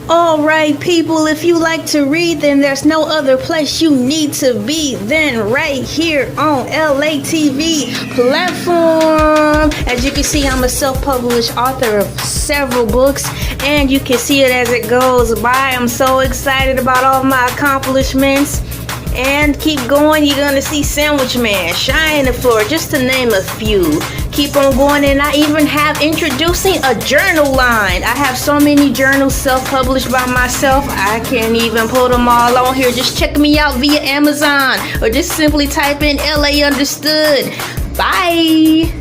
Alright people, if you like to read, then there's no other place you need to be than right here on Elay TV platform. As you can see, I'm a self-published author of several books, and you can see it as it goes by. I'm so excited about all my accomplishments. And keep going, you're gonna see Sandwich Man, Shy in the Floor, just to name a few. Keep on going, and I even have introducing a journal line. I have so many journals self-published by myself, I can't even put them all on here. Just check me out via Amazon, or just simply type in LA Understood. Bye!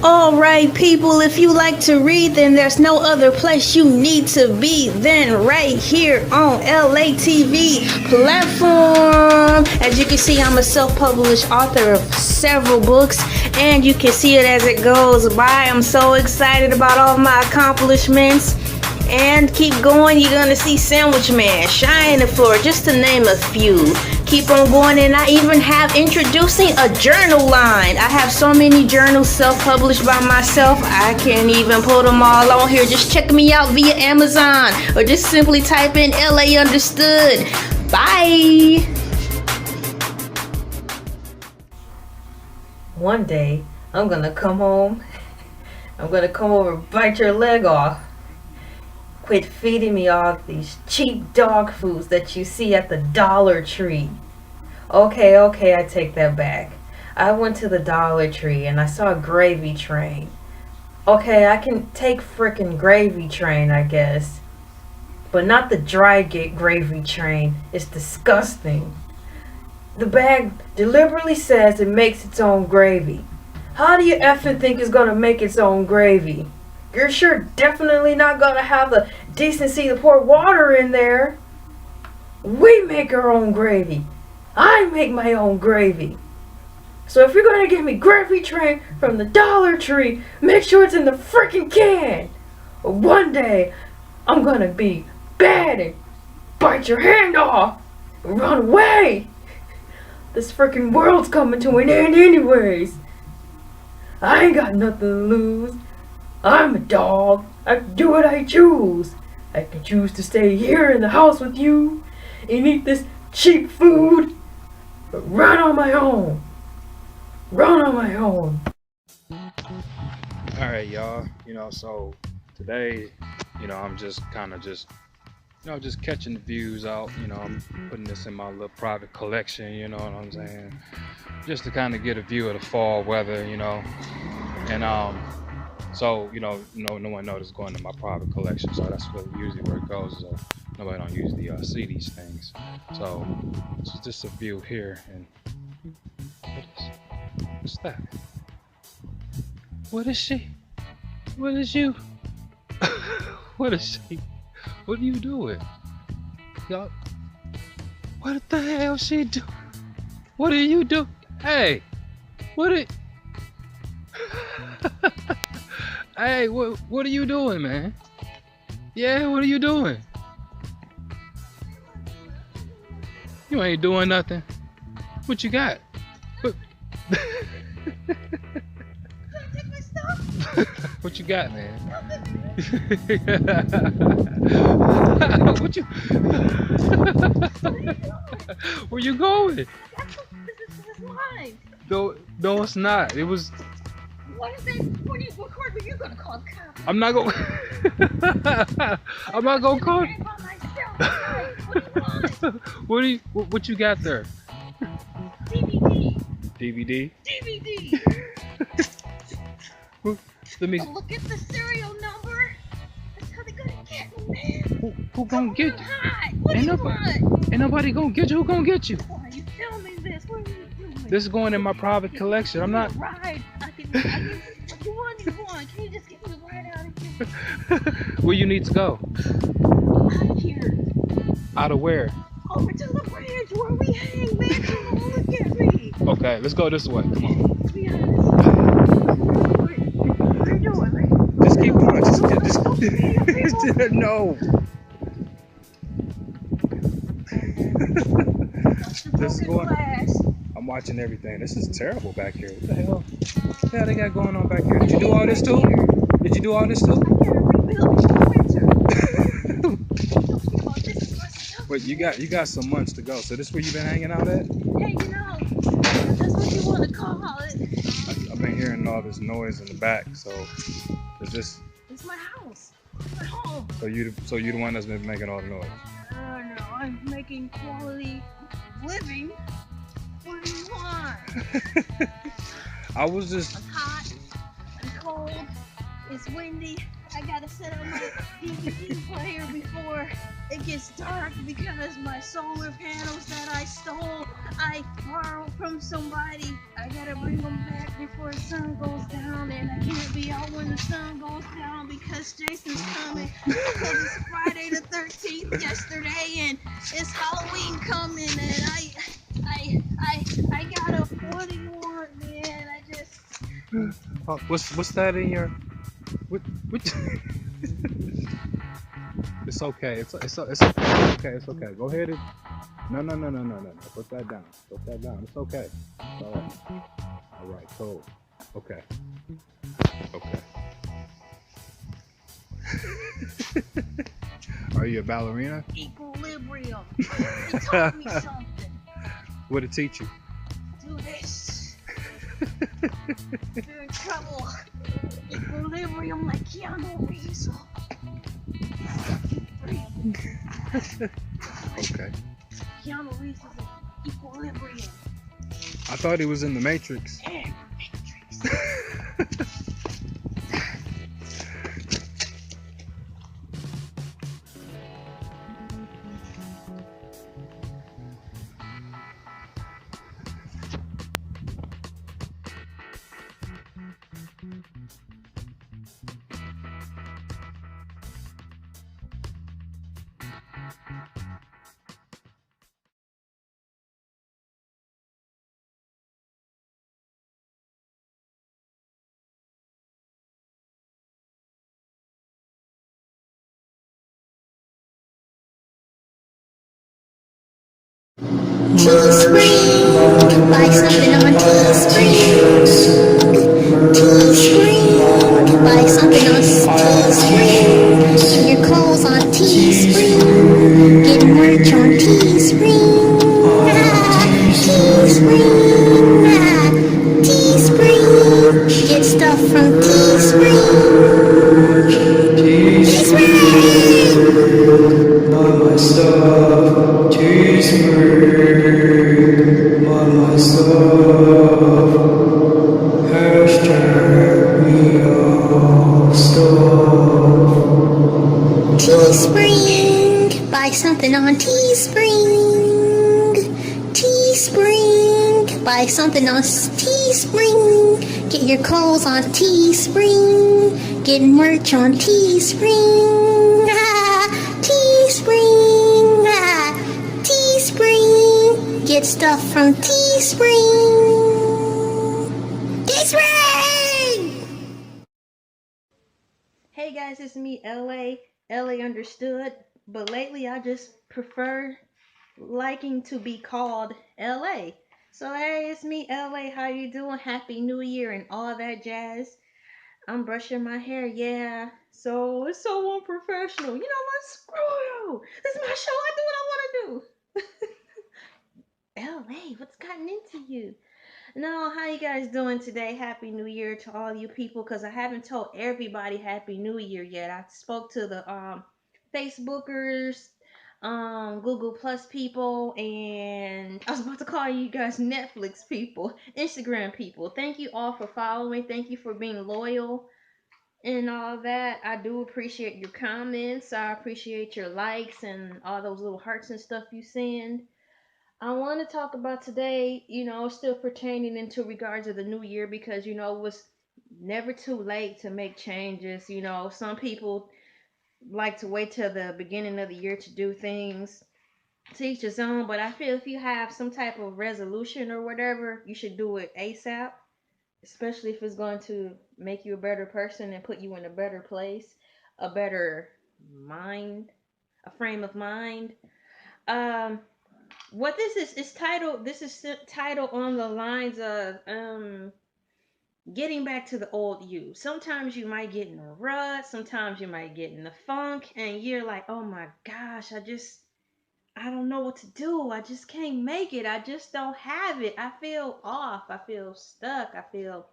Alright people, if you like to read, then there's no other place you need to be than right here on Elay TV platform. As you can see, I'm a self-published author of several books, and you can see it as it goes by. I'm so excited about all my accomplishments. And keep going, you're gonna see Sandwich Man, Shy in the Floor, just to name a few. Keep on going, and I even have introducing a journal line. I have so many journals self-published by myself, I can't even put them all on here. Just check me out via Amazon, or just simply type in LA Understood. Bye! One day, I'm gonna come home. I'm gonna come over and bite your leg off. Quit feeding me all these cheap dog foods that you see at the Dollar Tree. Okay, I take that back. I went to the Dollar Tree and I saw a gravy train. Okay, I can take frickin' gravy train, I guess. But not the dry gravy train. It's disgusting. The bag deliberately says it makes its own gravy. How do you effing think it's gonna make its own gravy? You're sure definitely not gonna have the decency to pour water in there. We make our own gravy. I make my own gravy. So if you're gonna give me gravy train from the Dollar Tree, make sure it's in the freaking can. Or one day, I'm gonna be bad and bite your hand off and run away. This freaking world's coming to an end anyways. I ain't got nothing to lose. I'm a dog. I can do what I choose. I can choose to stay here in the house with you and eat this cheap food, but run on my own. Run on my own. Alright, y'all. So today, I'm just just catching the views out. I'm putting this in my little private collection, you know what I'm saying? Just to kind of get a view of the fall weather, and so, no one knows it's going to my private collection, so that's usually where it goes. So nobody don't usually see these things. So it's just a view here, and what's that? What is she? What is you? What is she? What are you doing? Y'all, what the hell she do? What do you do? Hey, Hey, what are you doing, man? Yeah, what are you doing? You ain't doing nothing. What you got? What, what you got, man? What you? Where you going? This is mine. No, it's not. It was. What is it? When you record me, you're gonna call the cops. I'm not going. I'm not gonna call. What you got there? DVD. DVD. DVD. Let me. Look at the serial number. That's how they're gonna get me, man. Who gonna get you? What do you want? Ain't nobody gonna get you. Who gonna get you? Why are you filming this? What are you doing? This is going in my private collection. I'm not. Ride. What you want? Can you just get me right out of here? Where you need to go? Out of here. Out of where? Over to the branch where we hang, man. Come on, look at me. Okay, let's go this way. Come on. To be honest. What are you doing, man? Just keep going. Just no. This is broken going. glass. I'm watching everything. This is terrible back here. What the hell? What the hell they got going on back here? Did you do all this too? Did you do all this too? I gotta rebuild before winter. Oh, this is my stuff. But you got some months to go. So this where you been hanging out at? Hey, you know, that's what you want to call it. I've been hearing all this noise in the back. So is this? It's my house. It's my home. So you the one that's been making all the noise? No, I'm making quality living. What do you want? I was just. I'm hot. I'm cold. It's windy. I gotta set up my DVD player before it gets dark because my solar panels that I stole, I borrowed from somebody. I gotta bring them back before the sun goes down, and I can't be out when the sun goes down because Jason's coming. Because it's Friday the 13th yesterday, and it's Halloween coming, and I gotta. What do you want, man? I just. Oh, what's that in your? What? It's okay. It's okay. It's okay. It's okay. Go ahead and. No. Put that down. Put that down. It's okay. It's all right. All right. Cool. Okay. Okay. Are you a ballerina? Equilibrium. It taught me something. What'd it teach you? Do this. You're in trouble. Equilibrium like Keanu Reeves. Okay. Keanu Reeves is in equilibrium. I thought he was in the Matrix. Yeah, Matrix. Teespring, buy something on Teespring. Teespring, buy something on Teespring. Get your clothes on Teespring. Get merch on Teespring. Teespring, Teespring. Get stuff from Teespring. Teespring. Buy my stuff, Teespring. Buy my stuff. Hashtag me all stuff. Teespring, buy something on Teespring. Teespring, buy something on Teespring. Get your clothes on Teespring. Get merch on Teespring. Teespring, Teespring. Get stuff from Teespring. Teespring! Hey guys, it's me, LA. LA understood. But lately I just prefer liking to be called LA. So hey, it's me, LA. How you doing? Happy New Year and all that jazz. I'm brushing my hair, yeah. So it's so unprofessional. You know what? Screw you. This is my show. I do what I want to do. LA, what's gotten into you? No, how you guys doing today? Happy New Year to all you people, because I haven't told everybody Happy New Year yet. I spoke to the Facebookers, Google Plus people, and I was about to call you guys Netflix people, Instagram people. Thank you all for following. Thank you for being loyal and all that. I do appreciate your comments. I appreciate your likes and all those little hearts and stuff you send. I want to talk about today, still pertaining into regards of the new year because, it was never too late to make changes. Some people like to wait till the beginning of the year to do things, to each his own. But I feel if you have some type of resolution or whatever, you should do it ASAP, especially if it's going to make you a better person and put you in a better place, a better mind, a frame of mind. Um, what this is titled. This is titled on the lines of getting back to the old you. Sometimes you might get in a rut, sometimes you might get in the funk, and you're like, oh my gosh, I don't know what to do. I just can't make it. I just don't have it. I feel off. I feel stuck. I feel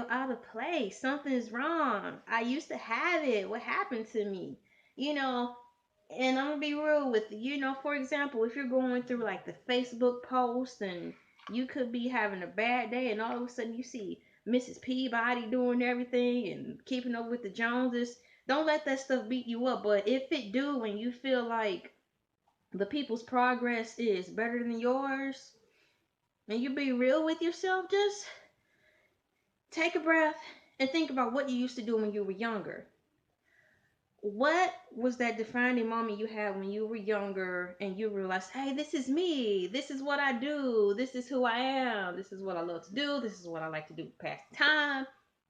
out of place. Something's wrong. I used to have it. What happened to me? You know, and I'm gonna be real with you. You know, for example, if you're going through like the Facebook post and you could be having a bad day and all of a sudden you see Mrs. Peabody doing everything and keeping up with the Joneses, don't let that stuff beat you up. But if it do and you feel like the people's progress is better than yours, and you be real with yourself, just take a breath and think about what you used to do when you were younger. What was that defining moment you had when you were younger and you realized, hey, this is me, this is what I do, this is who I am, this is what I love to do, this is what I like to do to pass the time?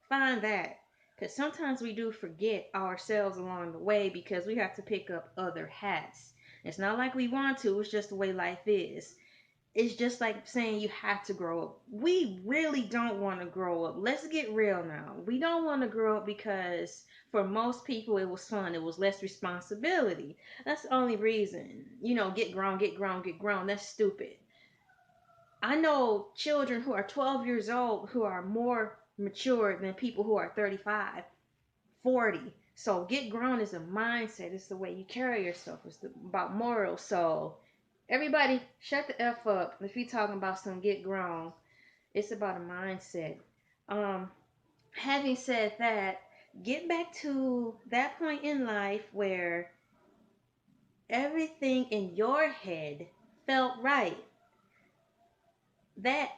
Find that. Because sometimes we do forget ourselves along the way because we have to pick up other hats. It's not like we want to, it's just the way life is. It's just like saying you have to grow up. We really don't want to grow up. Let's get real now. We don't want to grow up because for most people it was fun. It was less responsibility. That's the only reason. You know, get grown, get grown, get grown. That's stupid. I know children who are 12 years old who are more mature than people who are 35, 40. So get grown is a mindset. It's the way you carry yourself. It's about morals. So everybody, shut the F up if you're talking about some get grown. It's about a mindset. Um, Having said that, get back to that point in life where everything in your head felt right. That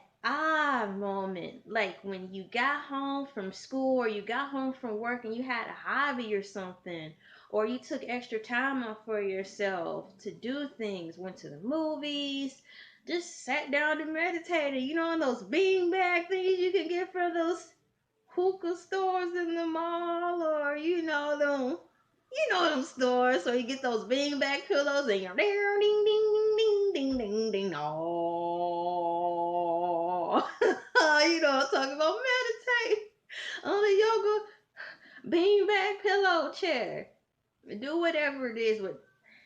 moment, like when you got home from school or you got home from work and you had a hobby or something, or you took extra time off for yourself to do things, went to the movies, just sat down and meditated, you know, on those beanbag things you can get from those hookah stores in the mall, or them stores. So you get those beanbag pillows and you're there, ding ding ding ding ding ding ding. Oh, you know what I'm talking about? Meditate on a yoga beanbag pillow chair. Do whatever it is. With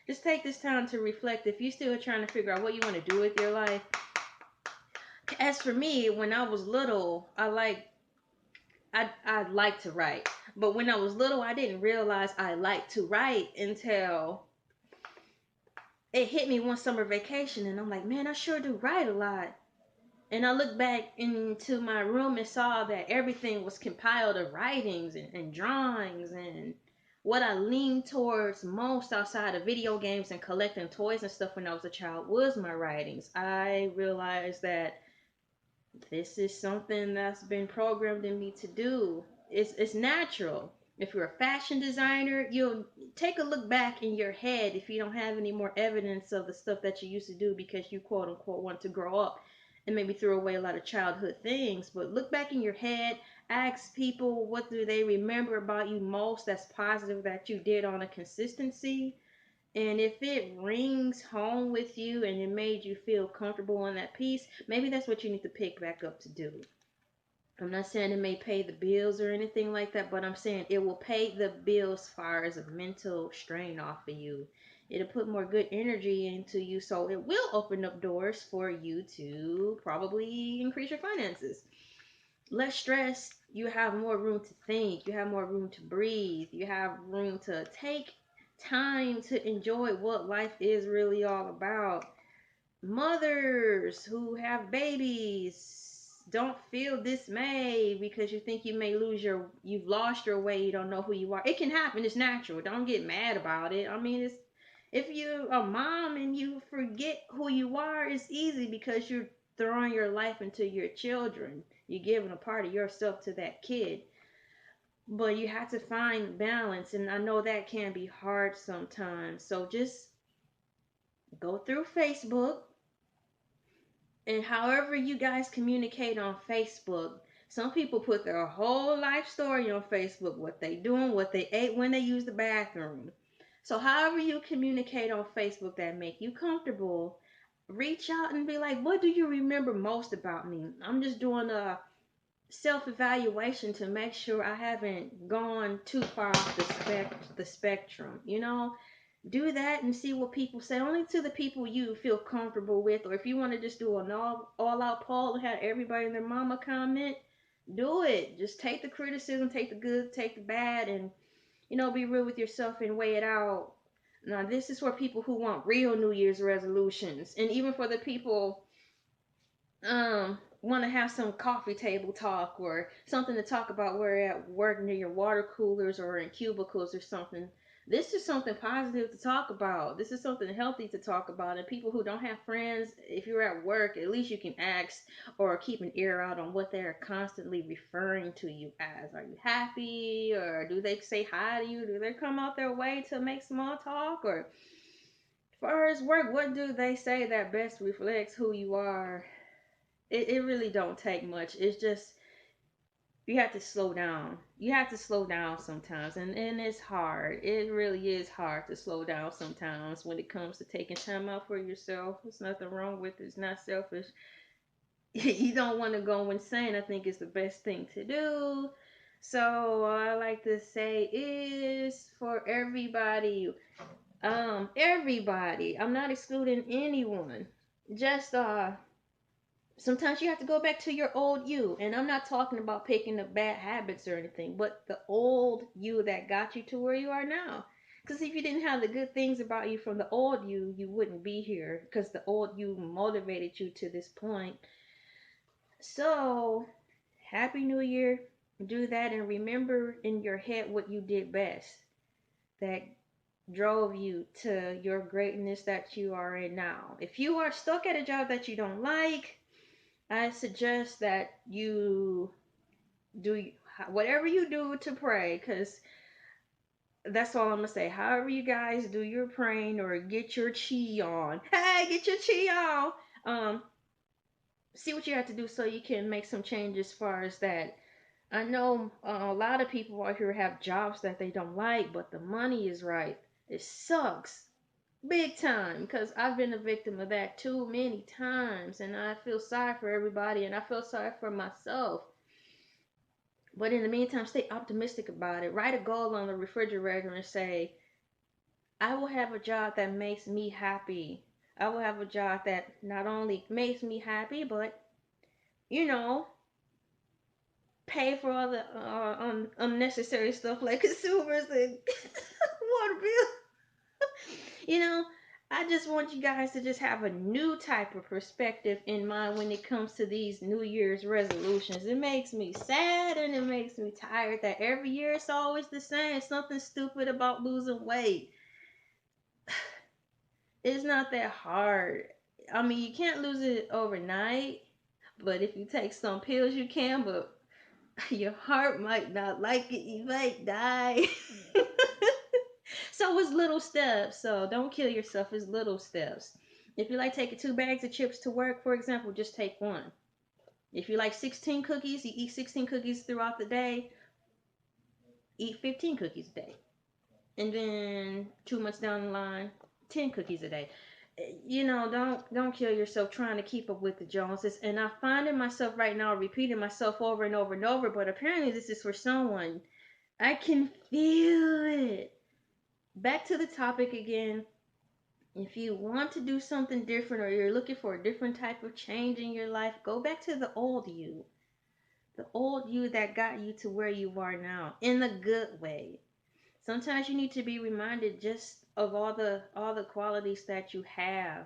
just take this time to reflect. If you're still trying to figure out what you want to do with your life. As for me, when I was little, I like to write. But when I was little, I didn't realize I liked to write until it hit me one summer vacation. And I'm like, man, I sure do write a lot. And I looked back into my room and saw that everything was compiled of writings and drawings. And what I leaned towards most outside of video games and collecting toys and stuff when I was a child was my writings. I realized that this is something that's been programmed in me to do. It's natural. If you're a fashion designer, you'll take a look back in your head if you don't have any more evidence of the stuff that you used to do because you quote unquote want to grow up and maybe throw away a lot of childhood things. But look back in your head, ask people what do they remember about you most that's positive that you did on a consistency. And if it rings home with you and it made you feel comfortable in that piece, maybe that's what you need to pick back up to do. I'm not saying it may pay the bills or anything like that, but I'm saying it will pay the bills as far as a mental strain off of you. It'll put more good energy into you, so it will open up doors for you to probably increase your finances. Less stress, you have more room to think, you have more room to breathe, you have room to take time to enjoy what life is really all about. Mothers who have babies, don't feel dismayed because you think you've lost your way, you don't know who you are. It can happen, it's natural. Don't get mad about it. I mean, it's if you're a mom and you forget who you are, it's easy because you're throwing your life into your children. You're giving a part of yourself to that kid. But you have to find balance, and I know that can be hard sometimes. So just go through Facebook, and however you guys communicate on Facebook. Some people put their whole life story on Facebook, what they doing, what they ate, when they use the bathroom. So however you communicate on Facebook that make you comfortable, reach out and be like, what do you remember most about me? I'm just doing a self-evaluation to make sure I haven't gone too far off the spectrum, you know? Do that and see what people say, only to the people you feel comfortable with. Or if you want to just do an all out poll and have everybody and their mama comment, do it. Just take the criticism, take the good, take the bad, and be real with yourself and weigh it out. Now this is for people who want real New Year's resolutions, and even for the people want to have some coffee table talk or something to talk about where at work near your water coolers or in cubicles or something. This is something positive to talk about. This is something healthy to talk about. And people who don't have friends, if you're at work, at least you can ask or keep an ear out on what they're constantly referring to you as. Are you happy? Or do they say hi to you? Do they come out their way to make small talk? Or as far as work, what do they say that best reflects who you are? It really don't take much. It's just you have to slow down. You have to slow down sometimes, and it's hard. It really is hard to slow down sometimes when it comes to taking time out for yourself. There's nothing wrong with it. It's not selfish. You don't want to go insane. I think it's the best thing to do. So I like to say is for everybody. Everybody. I'm not excluding anyone. Just sometimes you have to go back to your old you. And I'm not talking about picking up bad habits or anything, but the old you that got you to where you are now. Because if you didn't have the good things about you from the old you, you wouldn't be here. Because the old you motivated you to this point. So, Happy New Year. Do that and remember in your head what you did best that drove you to your greatness that you are in now. If you are stuck at a job that you don't like, I suggest that you do whatever you do to pray, because that's all I'm gonna say. However you guys do your praying or get your chi on, hey, get your chi on. See what you have to do so you can make some changes as far as that. I know a lot of people out here have jobs that they don't like, but the money is right. It sucks big time because I've been a victim of that too many times, and I feel sorry for everybody, and I feel sorry for myself. But in the meantime, stay optimistic about it. Write a goal on the refrigerator and say, I will have a job that makes me happy. I will have a job that not only makes me happy, but you know, pay for all the unnecessary stuff like consumers and water bill. you know, I just want you guys to just have a new type of perspective in mind when it comes to these New Year's resolutions. It makes me sad and it makes me tired that every year it's always the same. Something stupid about losing weight. It's not that hard. I mean, you can't lose it overnight, but if you take some pills, you can, but your heart might not like it. You might die. So it's little steps. So don't kill yourself. It's little steps. If you like taking 2 bags of chips to work, for example, just take one. If you like 16 cookies, you eat 16 cookies throughout the day. Eat 15 cookies a day. And then 2 months down the line, 10 cookies a day. Don't kill yourself trying to keep up with the Joneses. And I'm finding myself right now repeating myself over and over and over, but apparently this is for someone. I can feel it. Back to the topic again. If you want to do something different or you're looking for a different type of change in your life, go back to the old you. The old you that got you to where you are now in a good way. Sometimes you need to be reminded just of all the qualities that you have.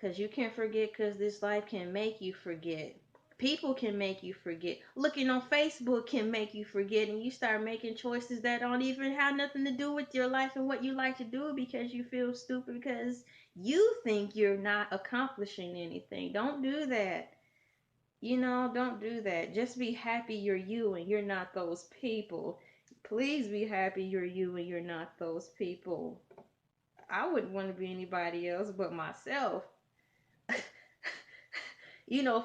Cause you can't forget, cause this life can make you forget. People can make you forget. Looking on Facebook can make you forget, and you start making choices that don't even have nothing to do with your life and what you like to do because you feel stupid because you think you're not accomplishing anything. Don't do that. Don't do that. Just be happy you're you and you're not those people. Please be happy you're you and you're not those people. I wouldn't want to be anybody else but myself.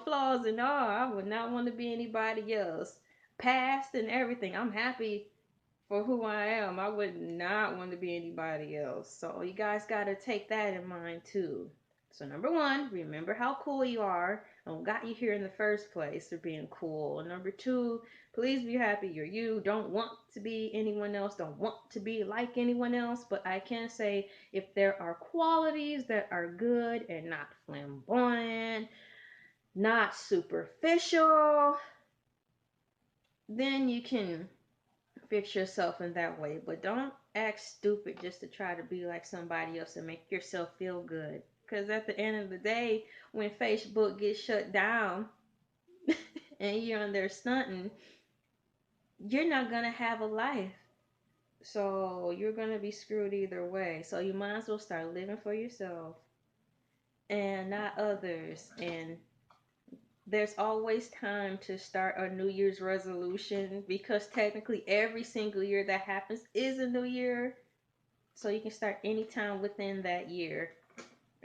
Flaws and all, I would not want to be anybody else. Past and everything. I'm happy for who I am. I would not want to be anybody else. So you guys got to take that in mind too. So number one, remember how cool you are and what got you here in the first place for being cool. And number two, please be happy you're you. Don't want to be anyone else. Don't want to be like anyone else. But I can say if there are qualities that are good and not flamboyant, not superficial, then you can fix yourself in that way. But don't act stupid just to try to be like somebody else and make yourself feel good. Because at the end of the day, when Facebook gets shut down and you're on there stunting, you're not going to have a life. So you're going to be screwed either way. So you might as well start living for yourself and not others. And there's always time to start a New Year's resolution because technically every single year that happens is a new year. So you can start anytime within that year.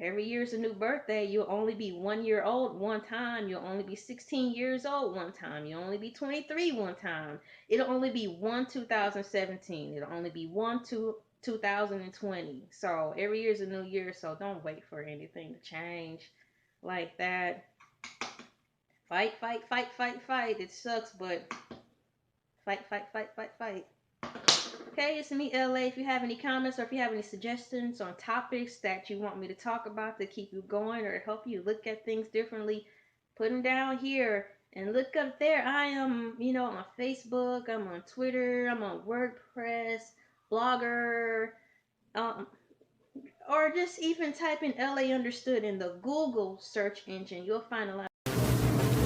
Every year is a new birthday. You'll only be 1 year old one time. You'll only be 16 years old one time. You'll only be 23 one time. It'll only be 2017. It'll only be 2020. So every year is a new year. So don't wait for anything to change like that. Fight, fight, fight, fight, fight. It sucks, but fight, fight, fight, fight, fight. Okay, it's me, LA. If you have any comments or if you have any suggestions on topics that you want me to talk about to keep you going or help you look at things differently, put them down here and look up there. I am, on Facebook, I'm on Twitter, I'm on WordPress, Blogger, or just even type in LA Understood in the Google search engine. You'll find a lot.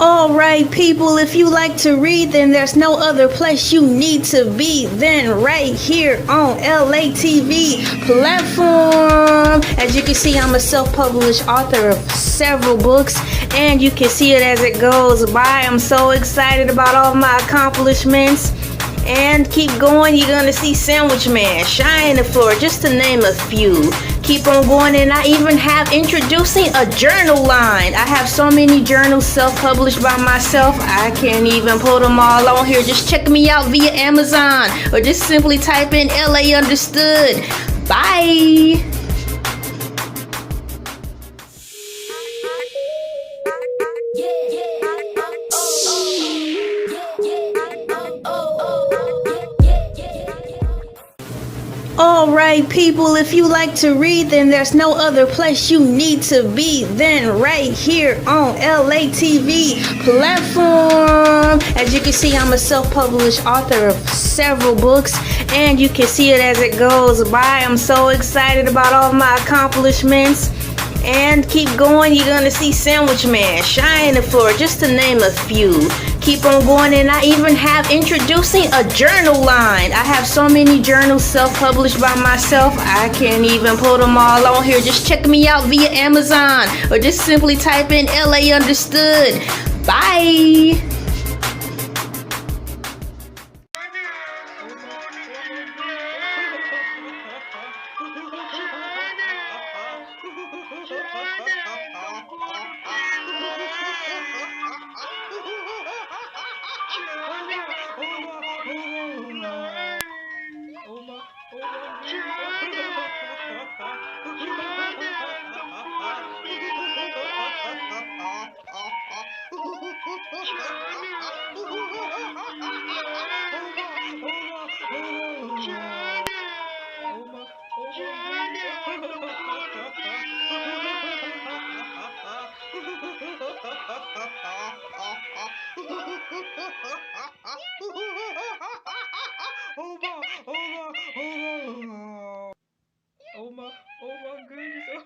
Alright people, if you like to read, then there's no other place you need to be than right here on Elay TV platform. As you can see, I'm a self-published author of several books, and you can see it as it goes by. I'm so excited about all my accomplishments. And keep going, you're gonna see Sandwich Man, Shine the Floor, just to name a few. Keep on going, and I even have introducing a journal line. I have so many journals self-published by myself, I can't even put them all on here. Just check me out via Amazon, or just simply type in LA Understood. Bye! Alright people, if you like to read, then there's no other place you need to be than right here on Elay TV platform. As you can see, I'm a self-published author of several books, and you can see it as it goes by. I'm so excited about all my accomplishments. And keep going, you're gonna see Sandwich Man, Shine the Floor, just to name a few. Keep on going, and I even have introducing a journal line. I have so many journals self-published by myself, I can't even put them all on here. Just check me out via Amazon, or just simply type in LA Understood. Bye! Oh my goodness.